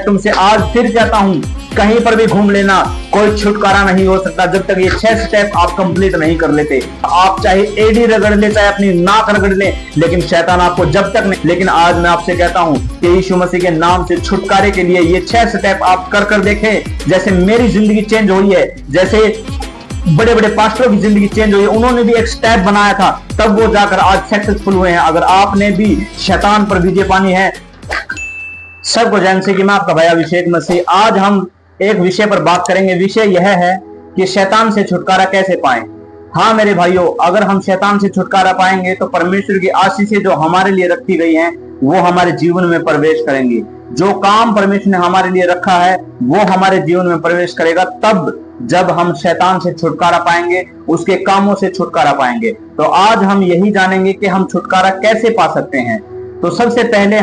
तुमसे आज फिर कहता हूं, कहीं पर भी घूम लेना, कोई छुटकारा नहीं हो सकता जब तक ये 6 स्टेप आप कंप्लीट नहीं कर लेते। आप चाहे एडी रगड़ ले, चाहे अपनी नाक रगड़ ले, लेकिन शैतान आपको जब तक नहीं। लेकिन आज मैं आपसे कहता हूं कि यीशु मसीह के नाम से छुटकारे के लिए ये 6 स्टेप आप कर देखें। जैसे मेरी जिंदगी चेंज हुई है, जैसे बड़े बड़े पास्टरों की जिंदगी चेंज हुई है, उन्होंने भी एक स्टेप बनाया था, तब वो जाकर आज सक्सेसफुल हुए हैं। अगर आपने भी शैतान पर विजय पानी है, सबको जान से कि मैं आपका भाई अभिषेक मसीह। आज हम एक विषय पर बात करेंगे। विषय यह है कि शैतान से छुटकारा कैसे पाएं। हाँ मेरे भाइयों, अगर हम शैतान से छुटकारा पाएंगे तो परमेश्वर की आशीषें जो हमारे लिए रखी गई हैं वो हमारे जीवन में प्रवेश करेंगी। जो काम परमेश्वर ने हमारे लिए रखा है वो हमारे जीवन में प्रवेश करेगा, तब जब हम शैतान से छुटकारा पाएंगे, उसके कामों से छुटकारा पाएंगे। तो आज हम यही जानेंगे कि हम छुटकारा कैसे पा सकते हैं। तो सबसे पहले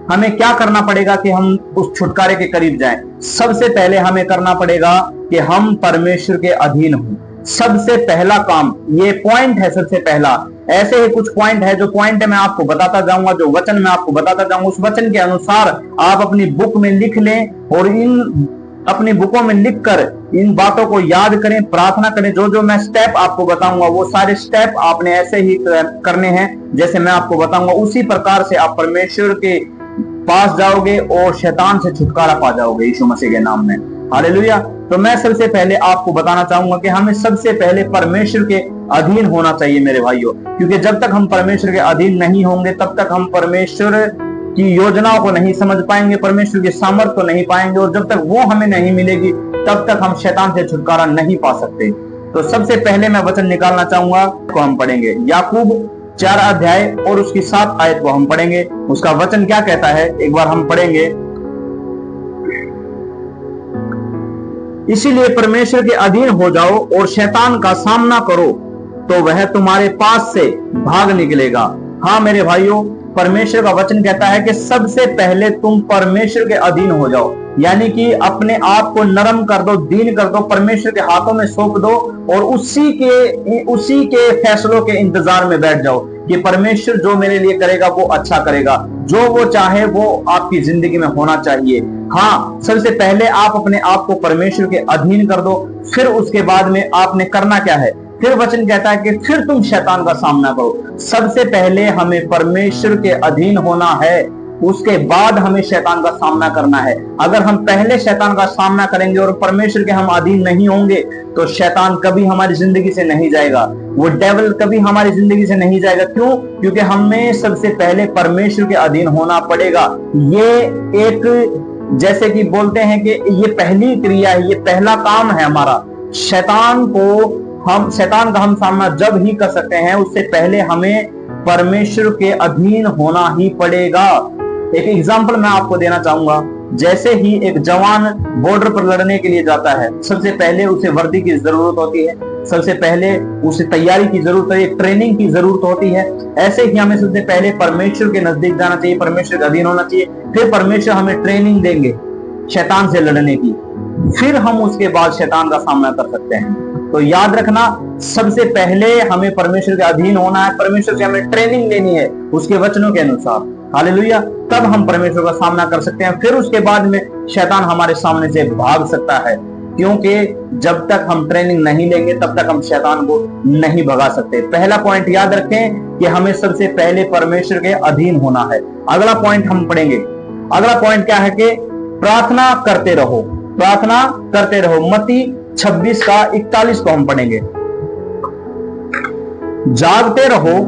हमें क्या करना पड़ेगा कि हम उस छुटकारे के करीब जाएं। सबसे पहले हमें करना पड़ेगा कि हम परमेश्वर के अधीन हों। सबसे पहला काम, ये पॉइंट है सबसे पहला। ऐसे ही कुछ पॉइंट है, जो पॉइंट है मैं आपको बताता जाऊंगा, जो वचन मैं आपको बताता जाऊंगा, उस वचन के अनुसार आप अपनी बुक में लिख लें और इन अपनी बुकों में लिखकर इन बातों को याद करें, प्रार्थना करें। जो जो मैं स्टेप आपको बताऊंगा वो सारे स्टेप आपने ऐसे ही करने हैं जैसे मैं आपको बताऊंगा। उसी प्रकार से आप परमेश्वर के पास जाओगे और शैतान से छुटकारा पा जाओगे यीशु मसीह के नाम में। हालेलुया। तो मैं सबसे पहले आपको बताना चाहूंगा कि हमें सबसे पहले परमेश्वर के अधीन होना चाहिए मेरे भाइयों, क्योंकि जब तक हम परमेश्वर के अधीन नहीं होंगे तब तक हम परमेश्वर की योजनाओं को नहीं समझ पाएंगे, परमेश्वर की सामर्थ को नहीं पाएंगे, और जब तक वो हमें नहीं मिलेगी तब तक हम शैतान से छुटकारा नहीं पा सकते। तो सबसे पहले मैं वचन निकालना चाहूंगा, को हम पढ़ेंगे याकूब 4 अध्याय और उसकी 7 आयत को हम पढ़ेंगे। उसका वचन क्या कहता है एक बार हम पढ़ेंगे। इसीलिए परमेश्वर के अधीन हो जाओ और शैतान का सामना करो तो वह तुम्हारे पास से भाग निकलेगा। हाँ मेरे भाइयों, परमेश्वर का वचन कहता है कि सबसे पहले तुम परमेश्वर के अधीन हो जाओ, यानी कि अपने आप को नरम कर दो, दीन कर दो, परमेश्वर के हाथों में सौंप दो और उसी के फैसलों के इंतजार में बैठ जाओ कि परमेश्वर जो मेरे लिए करेगा वो अच्छा करेगा, जो वो चाहे वो आपकी जिंदगी में होना चाहिए। हाँ, सबसे पहले आप अपने आप को परमेश्वर के अधीन कर दो, फिर उसके बाद में आपने करना क्या है। फिर वचन कहता है कि फिर तुम शैतान का सामना करो। सबसे पहले हमें परमेश्वर के अधीन होना है, उसके बाद हमें शैतान का सामना करना है। अगर हम पहले शैतान का सामना करेंगे और परमेश्वर के हम अधीन नहीं होंगे तो शैतान कभी हमारी जिंदगी से नहीं जाएगा, वो डेविल कभी हमारी जिंदगी से नहीं जाएगा। क्यों? क्योंकि हमें सबसे पहले परमेश्वर के अधीन होना पड़ेगा। ये एक, जैसे कि बोलते हैं कि ये पहली क्रिया है, ये पहला काम है हमारा। शैतान का हम सामना जब ही कर सकते हैं, उससे पहले हमें परमेश्वर के अधीन होना ही पड़ेगा। एक एग्जांपल मैं आपको देना चाहूंगा। जैसे ही एक जवान बॉर्डर पर लड़ने के लिए जाता है, सबसे पहले उसे वर्दी की जरूरत होती है, सबसे पहले उसे तैयारी की जरूरत है, ट्रेनिंग की जरूरत होती है। ऐसे ही हमें सबसे पहले परमेश्वर के नजदीक जाना चाहिए, परमेश्वर के अधीन होना चाहिए, फिर परमेश्वर हमें ट्रेनिंग देंगे शैतान से लड़ने की, फिर हम उसके बाद शैतान का सामना कर सकते हैं। तो याद रखना, सबसे पहले हमें परमेश्वर के अधीन होना है, परमेश्वर से हमें ट्रेनिंग लेनी है उसके वचनों के अनुसार। हालेलुया। तब हम परमेश्वर का सामना कर सकते हैं, फिर उसके बाद में शैतान हमारे सामने से भाग सकता है, क्योंकि जब तक हम ट्रेनिंग नहीं लेंगे तब तक हम शैतान को नहीं भगा सकते। पहला पॉइंट याद रखें कि हमें सबसे पहले परमेश्वर के अधीन होना है। अगला पॉइंट हम पढ़ेंगे। अगला पॉइंट क्या है कि प्रार्थना करते रहो, प्रार्थना करते रहो। मत्ती 26 का 41 को हम पढ़ेंगे। जागते रहो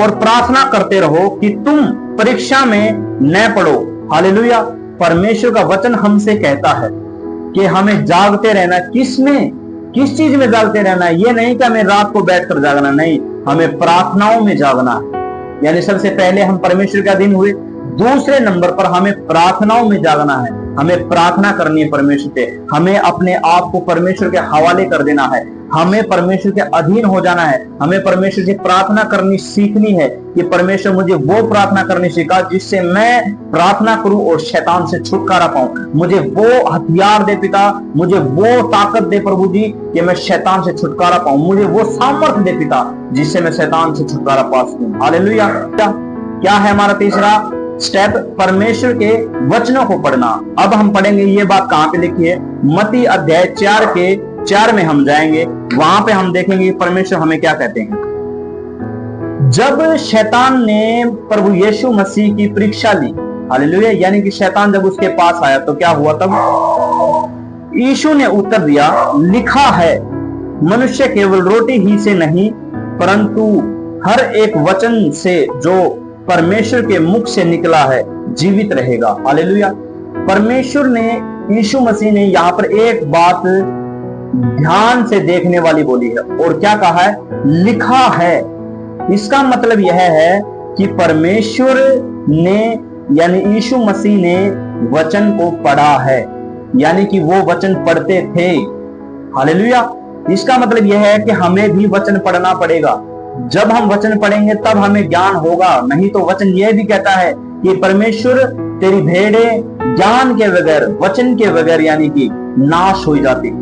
और प्रार्थना करते रहो कि तुम परीक्षा में न पड़ो। हालेलुया। परमेश्वर का वचन हमसे कहता है कि हमें जागते रहना। किस चीज में जागते रहना है? ये नहीं कि हमें रात को बैठकर जागना, नहीं, हमें प्रार्थनाओं में जागना है। यानी सबसे पहले हम परमेश्वर के अधीन हुए, दूसरे नंबर पर हमें प्रार्थनाओं में जागना है। हमें प्रार्थना करनी है परमेश्वर से, हमें अपने आप को परमेश्वर के हवाले कर देना है, हमें परमेश्वर के अधीन हो जाना है। हमें परमेश्वर से प्रार्थना करनी सीखनी है कि परमेश्वर मुझे वो प्रार्थना करनी सिखा जिससे मैं प्रार्थना करूं और शैतान से छुटकारा पाऊं। मुझे वो हथियार दे पिता, मुझे वो ताकत दे प्रभु जी कि मैं शैतान से छुटकारा पाऊं। मुझे वो सामर्थ्य दे पिता जिससे मैं शैतान से छुटकारा पा सकूं। हालेलुया। क्या है हमारा तीसरा? स्टेप परमेश्वर के वचनों को पढ़ना। अब हम पढ़ेंगे, ये बात कहां पे लिखी है, मत्ती अध्याय 4 के 4 में हम जाएंगे, वहां पे हम देखेंगे परमेश्वर हमें क्या कहते हैं। जब शैतान ने प्रभु यीशु मसीह की परीक्षा ली, हालेलुया, यानी कि शैतान जब उसके पास आया तो क्या हुआ, तब यीशु ने उत्तर दिया, लिखा है मनुष्य केवल रोटी ही से नहीं परंतु हर एक वचन से जो परमेश्वर के मुख से निकला है जीवित रहेगा। हालेलुया। परमेश्वर ने, यीशु मसीह ने यहाँ पर एक बात ध्यान से देखने वाली बोली है, और क्या कहा है, लिखा है। इसका मतलब यह है कि परमेश्वर ने यानी यीशु मसीह ने वचन को पढ़ा है, यानी कि वो वचन पढ़ते थे। हालेलुया। इसका मतलब यह है कि हमें भी वचन पढ़ना पड़ेगा। जब हम वचन पढ़ेंगे तब हमें ज्ञान होगा, नहीं तो वचन यह भी कहता है कि परमेश्वर तेरी भेड़ें ज्ञान के बगैर, वचन के बगैर यानी कि नाश हो जाती है।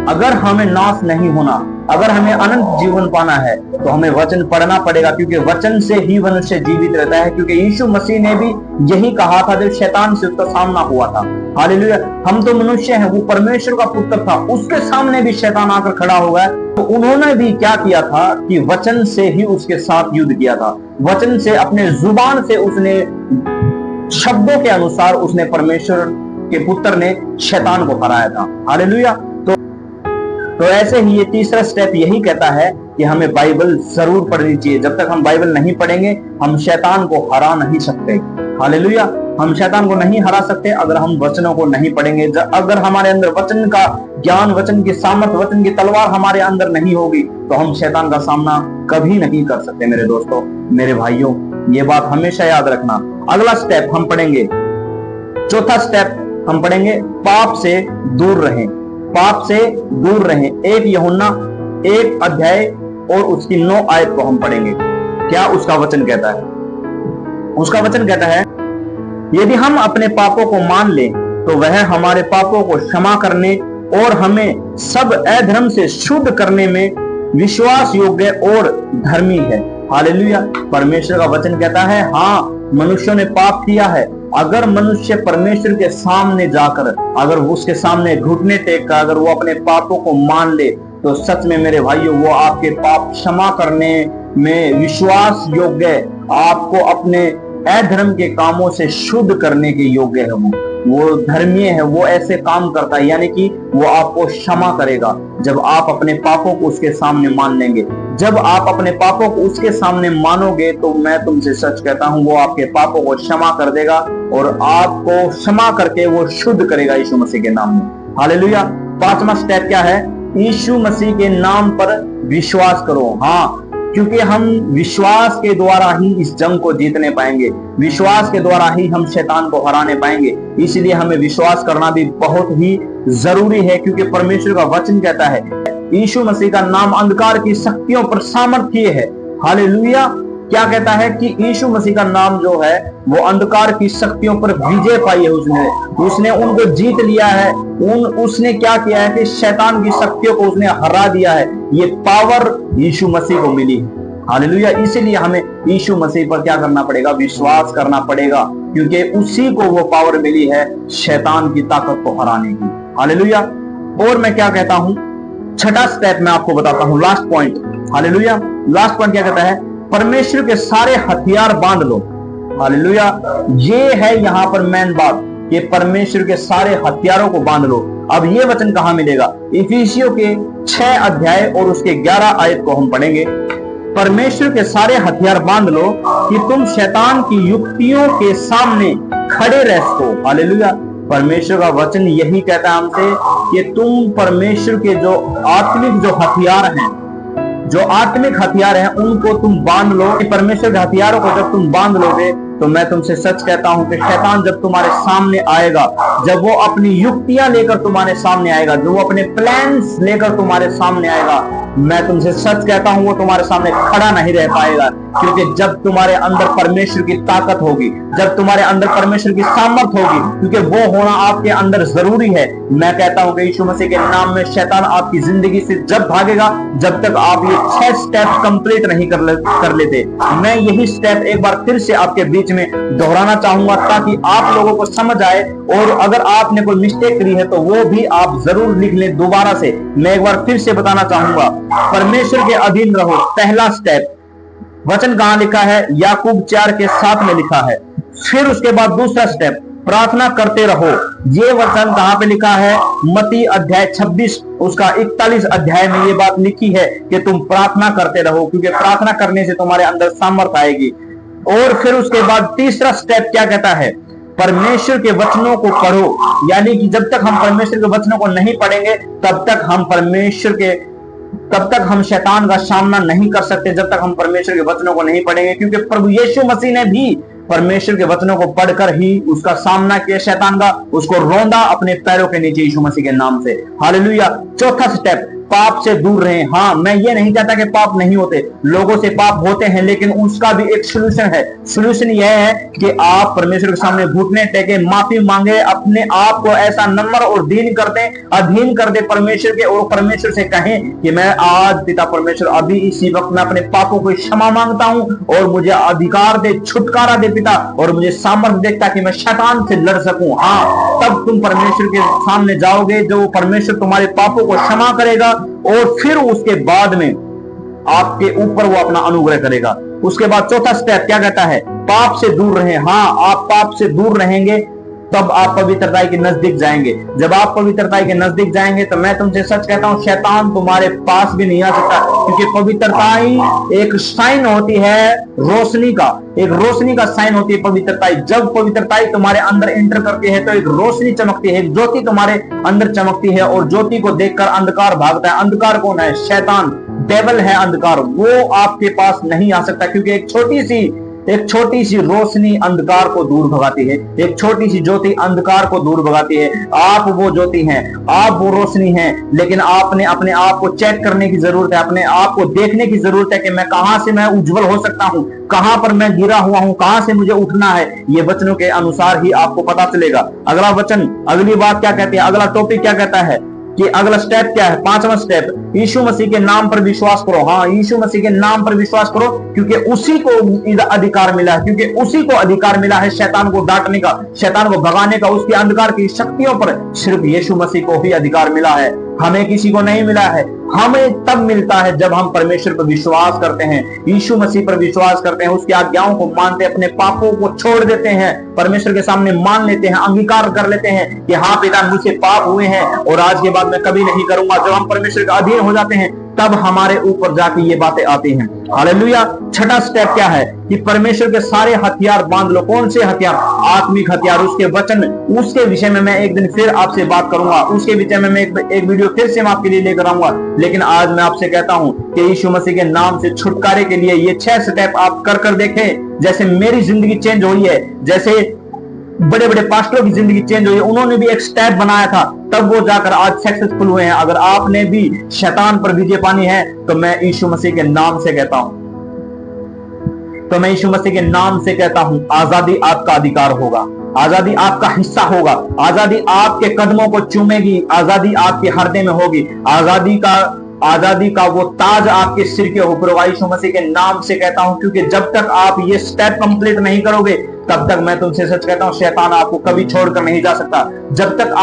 अगर हमें नाश नहीं होना, अगर हमें अनंत जीवन पाना है तो हमें वचन पढ़ना पड़ेगा, क्योंकि वचन से ही मनुष्य जीवित रहता है। क्योंकि यीशु मसीह ने भी यही कहा था जब शैतान से उसका सामना हुआ था। हालेलुया। हम तो मनुष्य हैं, वो परमेश्वर का पुत्र था, उसके सामने भी शैतान आकर खड़ा हो गया, तो उन्होंने भी क्या किया था कि वचन से ही उसके साथ युद्ध किया था। वचन से, अपने जुबान से उसने, शब्दों के अनुसार उसने, परमेश्वर के पुत्र ने शैतान को हराया था। हालेलुया। तो ऐसे ही ये तीसरा स्टेप यही कहता है कि हमें बाइबल जरूर पढ़नी चाहिए। जब तक हम बाइबल नहीं पढ़ेंगे हम शैतान को हरा नहीं सकते। हालेलुया। हम शैतान को नहीं हरा सकते अगर हम वचनों को नहीं पढ़ेंगे। अगर हमारे अंदर वचन का ज्ञान, वचन की सामर्थ, वचन की तलवार हमारे अंदर नहीं होगी तो हम शैतान का सामना कभी नहीं कर सकते। मेरे दोस्तों, मेरे भाइयों, ये बात हमेशा याद रखना। अगला स्टेप हम पढ़ेंगे, चौथा स्टेप हम पढ़ेंगे, पाप से दूर रहें। पाप से दूर रहें। 1 यूहन्ना 1 अध्याय और उसकी 9 आयत को हम पढ़ेंगे। क्या उसका वचन कहता है? उसका वचन कहता है, यदि हम अपने पापों को मान लें तो वह हमारे पापों को क्षमा करने और हमें सब अधर्म से शुद्ध करने में विश्वास योग्य और धर्मी है। हालेलुया। परमेश्वर का वचन कहता है, हाँ, मनुष्यों ने पाप किया है। अगर मनुष्य परमेश्वर के सामने जाकर, अगर उसके सामने घुटने टेक कर अगर वो अपने पापों को मान ले तो सच में मेरे भाइयों वो आपके पाप क्षमा करने में विश्वास योग्य, आपको अपने अधर्म के कामों से शुद्ध करने के योग्य है। वो धर्मीय है, वो ऐसे काम करता है, यानी कि वो आपको क्षमा करेगा जब आप अपने पापों को उसके सामने मान लेंगे। जब आप अपने पापों को उसके सामने मानोगे तो मैं तुमसे सच कहता हूं वो आपके पापों को क्षमा कर देगा और आपको क्षमा करके वो शुद्ध करेगा यीशु मसीह के नाम में। हालेलुया। 5वां स्टेप क्या है? यीशु मसीह के नाम पर विश्वास करो। हाँ, क्योंकि हम विश्वास के द्वारा ही इस जंग को जीतने पाएंगे, विश्वास के द्वारा ही हम शैतान को हराने पाएंगे। इसलिए हमें विश्वास करना भी बहुत ही जरूरी है, क्योंकि परमेश्वर का वचन कहता है यीशु मसीह का नाम अंधकार की शक्तियों पर सामर्थ्य है। हालेलुया। क्या कहता है कि यीशु मसीह का नाम जो है वो अंधकार की शक्तियों पर विजय पाई है। उसने उनको जीत लिया है। उसने क्या किया है कि शैतान की शक्तियों को उसने हरा दिया है। ये पावर यीशु मसीह को मिली है। हालेलुया। इसीलिए हमें यीशु मसीह पर क्या करना पड़ेगा? विश्वास करना पड़ेगा, क्योंकि उसी को वो पावर मिली है शैतान की ताकत को हराने की। हालेलुया। और मैं क्या कहता हूं, 6वां स्टेप मैं आपको बताता हूं, last point. Hallelujah. Last point क्या कहता है? परमेश्वर के सारे हथियार बांध लो। हालेलुया। ये है यहां पर मेन बात कि परमेश्वर के सारे हथियारों को बांध लो। अब ये वचन कहां मिलेगा? इफिसियों के 6 अध्याय और उसके 11 आयत को हम पढ़ेंगे। परमेश्वर के सारे हथियार बांध लो कि तुम शैतान की युक्तियों के सामने खड़े रह सको। हालेलुया। परमेश्वर का वचन यही कहता है हमसे कि तुम परमेश्वर के जो आत्मिक हथियार हैं उनको तुम बांध लो। परमेश्वर के हथियारों को जब तुम बांध लोगे तो मैं तुमसे सच कहता हूं कि शैतान जब तुम्हारे सामने आएगा, जब वो अपनी युक्तियां लेकर तुम्हारे सामने आएगा, जब वो अपने प्लान्स लेकर तुम्हारे सामने आएगा, मैं तुमसे सच कहता हूं वो तुम्हारे सामने खड़ा नहीं रह पाएगा। क्योंकि जब तुम्हारे अंदर परमेश्वर की ताकत होगी, जब तुम्हारे अंदर परमेश्वर की सामर्थ होगी, क्योंकि वो होना आपके अंदर जरूरी है, मैं कहता हूं कि यीशु मसीह के नाम में शैतान आपकी जिंदगी से जब भागेगा, जब तक आप ये 6 स्टेप कंप्लीट नहीं कर लेते। मैं यही स्टेप एक बार फिर से आपके बीच में दोहराना चाहूंगा ताकि आप लोगों को समझ आए, और अगर आपने कोई मिस्टेक करी है तो वो भी आप जरूर लिख लें दोबारा से। मैं एक बार फिर से बताना चाहूंगा, परमेश्वर के अधीन रहो, पहला स्टेप। वचन कहां लिखा है? याकूब 4:7 में लिखा है। फिर उसके बाद दूसरा स्टेप, प्रार्थना करते रहो। ये वचन कहां पे लिखा है? मत्ती अध्याय 26 उसका 41 अध्याय में ये बात लिखी है कि तुम प्रार्थना करते रहो, क्योंकि प्रार्थना करने से तुम्हारे अंदर सामर्थ आएगी। और फिर उसके बाद तीसरा स्टेप क्या कहता है? परमेश्वर के वचनों को पढ़ो। यानी कि जब तक हम परमेश्वर के वचनों को नहीं पढ़ेंगे तब तक हम शैतान का सामना नहीं कर सकते, जब तक हम परमेश्वर के वचनों को नहीं पढ़ेंगे। क्योंकि प्रभु यीशु मसीह ने भी परमेश्वर के वचनों को पढ़कर ही उसका सामना किया शैतान का, उसको रौंदा अपने पैरों के नीचे यीशु मसीह के नाम से। हालेलुया। चौथा स्टेप, पाप से दूर रहें। हाँ, मैं ये नहीं कहता कि पाप नहीं होते, लोगों से पाप होते हैं, लेकिन उसका भी एक सोल्यूशन है। सोल्यूशन यह है कि आप परमेश्वर के सामने घुटने टेके, माफी मांगे, अपने आप को ऐसा नम्र और अधीन कर दे परमेश्वर के, और परमेश्वर से कहें कि मैं आज पिता परमेश्वर अभी इसी वक्त मैं अपने पापों को क्षमा मांगता हूं, और मुझे अधिकार दे, छुटकारा दे पिता, और मुझे सामर्थ्य दे ताकि मैं शैतान से लड़ सकूं। हाँ, तब तुम परमेश्वर के सामने जाओगे, जो परमेश्वर तुम्हारे पापों को क्षमा करेगा, और फिर उसके बाद में आपके ऊपर वो अपना अनुग्रह करेगा। उसके बाद चौथा स्टेप क्या कहता है? पाप से दूर रहें। हाँ, आप पाप से दूर रहेंगे तब आप पवित्रता के नजदीक जाएंगे। जब आप पवित्रता के नजदीक जाएंगे तो मैं तुमसे सच कहता हूं, शैतान तुम्हारे पास भी नहीं आ सकता, क्योंकि पवित्रता एक साइन होती है रोशनी का, एक रोशनी का साइन होती है पवित्रता। जब पवित्रता तुम्हारे अंदर एंटर करती है तो एक रोशनी चमकती है, एक ज्योति तुम्हारे अंदर चमकती है, और ज्योति को देखकर अंधकार भागता है। अंधकार कौन है? शैतान, डेविल है अंधकार। वो आपके पास नहीं आ सकता, क्योंकि एक छोटी सी रोशनी अंधकार को दूर भगाती है, एक छोटी सी ज्योति अंधकार को दूर भगाती है। आप वो ज्योति हैं, आप वो रोशनी हैं, लेकिन आपने अपने आप को चेक करने की जरूरत है, अपने आप को देखने की जरूरत है कि मैं कहां से मैं उज्जवल हो सकता हूं, कहां पर मैं गिरा हुआ हूं, कहां से मुझे उठना है। ये वचनों के अनुसार ही आपको पता चलेगा। अगला वचन, अगली बात क्या कहती है? अगला टॉपिक क्या कहता है कि अगला स्टेप क्या है? पांचवा स्टेप, यीशु मसीह के नाम पर विश्वास करो। हाँ, यीशु मसीह के नाम पर विश्वास करो, क्योंकि उसी को अधिकार मिला है, क्योंकि उसी को अधिकार मिला है शैतान को डांटने का, शैतान को भगाने का, उसकी अंधकार की शक्तियों पर सिर्फ यीशु मसीह को ही अधिकार मिला है, हमें किसी को नहीं मिला है। हमें तब मिलता है जब हम परमेश्वर पर विश्वास करते हैं, यीशु मसीह पर विश्वास करते हैं, उसकी आज्ञाओं को मानते हैं, अपने पापों को छोड़ देते हैं, परमेश्वर के सामने मान लेते हैं, अंगीकार कर लेते हैं कि हाँ पिता, मुझसे पाप हुए हैं और आज के बाद मैं कभी नहीं करूंगा। जब हम परमेश्वर के अधीन हो जाते हैं तब हमारे ऊपर जाके ये बातें आती हैं। हालेलुया। छठा स्टेप क्या है कि परमेश्वर के सारे हथियार बांध लो। कौन से हथियार? आत्मिक हथियार, उसके वचन, उसके विषय में मैं एक दिन फिर आपसे बात करूंगा, उसके विषय में मैं एक वीडियो फिर से मैं आपके लिए लेकर आऊंगा। लेकिन आज मैं आपसे कहता हूं कि यीशु मसीह के नाम से छुटकारे के लिए ये 6 स्टेप आप कर देखें। जैसे मेरी जिंदगी चेंज हुई है, जैसे बड़े बड़े पास्टरों की जिंदगी चेंज हुई है, उन्होंने भी एक स्टेप बनाया था, तब वो जाकर आज सक्सेसफुल हुए हैं। अगर आपने भी शैतान पर विजय पानी है तो मैं यीशु मसीह के नाम से कहता हूं, आजादी आपका अधिकार होगा, आजादी आपका हिस्सा होगा, आजादी आपके कदमों को चूमेगी, आजादी आपके हृदय में होगी, आजादी का वो ताज आपके सिर के ऊपर होगा। यीशु मसीह के नाम से कहता हूं, क्योंकि जब तक आप ये स्टेप कंप्लीट नहीं करोगे तब तक मैं तुमसे सच कहता हूं, शैतान आपको कभी छोड़कर नहीं जा सकता। जब तक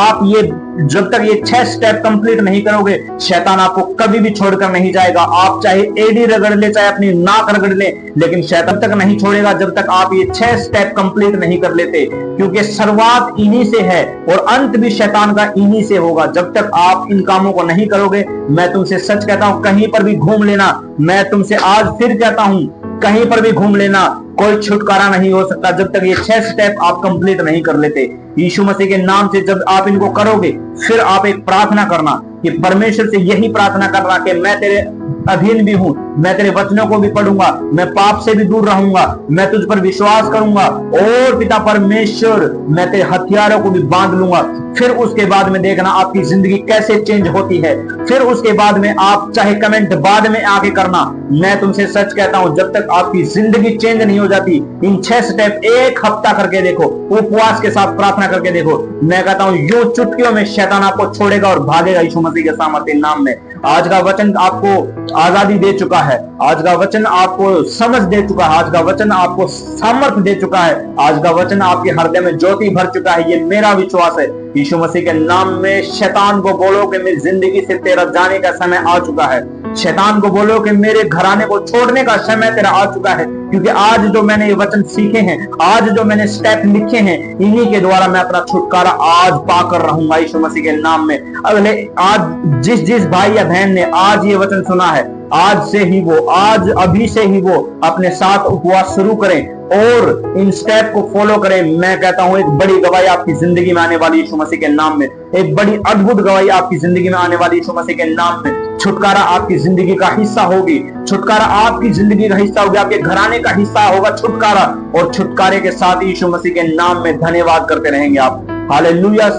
ये 6 स्टेप कंप्लीट नहीं करोगे, शैतान आपको कभी भी छोड़कर नहीं जाएगा। आप चाहे एड़ी रगड़ ले, चाहे अपनी नाक रगड़ ले, लेकिन शैतान तक नहीं छोड़ेगा जब तक आप ये 6 स्टेप कंप्लीट नहीं कर लेते, क्योंकि शुरुआत इन्हीं से है और अंत भी शैतान का इन्हीं से होगा। जब तक आप इन कामों को नहीं करोगे, मैं तुमसे सच कहता हूं, कहीं पर भी घूम लेना, मैं तुमसे आज फिर कहता हूं, कहीं पर भी घूम लेना, कोई छुटकारा नहीं हो सकता जब तक ये 6 स्टेप आप कंप्लीट नहीं कर लेते। यीशु मसीह के नाम से जब आप इनको करोगे, फिर आप एक प्रार्थना करना कि परमेश्वर से यही प्रार्थना करना कि मैं तेरे अधीन भी हूँ। मैं तेरे वचनों को भी पढ़ूंगा, मैं पाप से भी दूर रहूंगा, मैं तुझ पर विश्वास करूंगा और पिता परमेश्वर मैं तेरे हथियारों को भी बांध लूंगा। फिर उसके बाद में देखना आपकी जिंदगी कैसे चेंज होती है। फिर उसके बाद में आप चाहे कमेंट बाद में आके करना, मैं तुमसे सच कहता हूं जब तक आपकी जिंदगी चेंज नहीं हो जाती, इन 6 स्टेप एक हफ्ता करके देखो, उपवास के साथ प्रार्थना करके देखो, मैं कहता हूं यूं चुटकियों में शैतान आपको छोड़ेगा और भागेगा यीशु मसीह के सामर्थ्य नाम में। आज का वचन आपको आजादी दे चुका है, आज का वचन आपको समझ दे चुका है, आज का वचन आपको सामर्थ्य दे चुका है, आज का वचन आपके हृदय में ज्योति भर चुका है। ये मेरा विश्वास है। यीशु मसीह के नाम में शैतान को बोलो कि मेरी जिंदगी से तेरा जाने का समय आ चुका है। शैतान को बोलो कि मेरे घराने को छोड़ने का समय तेरा आ चुका है, क्योंकि आज जो मैंने ये वचन सीखे हैं, आज जो मैंने स्टेप लिखे हैं, इन्हीं के द्वारा मैं अपना छुटकारा आज पाकर रहूंगा यीशु मसीह के नाम में। अगले आज जिस भाई या बहन ने आज ये वचन सुना है, आज से ही वो, आज अभी से ही वो अपने साथ उपवास शुरू करें और इन स्टेप को फॉलो करें। मैं कहता हूं एक बड़ी गवाही आपकी जिंदगी में आने वाली यीशु मसीह के नाम में, एक बड़ी अद्भुत गवाही आपकी जिंदगी में आने वाली यीशु मसीह के नाम में। छुटकारा आपकी जिंदगी का हिस्सा होगी, छुटकारा आपकी जिंदगी का हिस्सा होगा, आपके घराने का हिस्सा होगा छुटकारा, और छुटकारे के साथ यीशु मसीह के नाम में धन्यवाद करते रहेंगे आप। हालेलुया।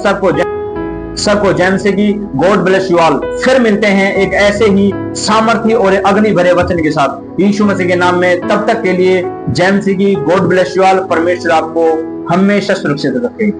सबको जय मसीह की। God bless you all. फिर मिलते हैं एक ऐसे ही सामर्थ्य और अग्नि भरे वचन के साथ यीशु मसीह के नाम में। तब तक के लिए जय मसीह की। God bless you all. परमेश्वर आपको हमेशा सुरक्षित रखे।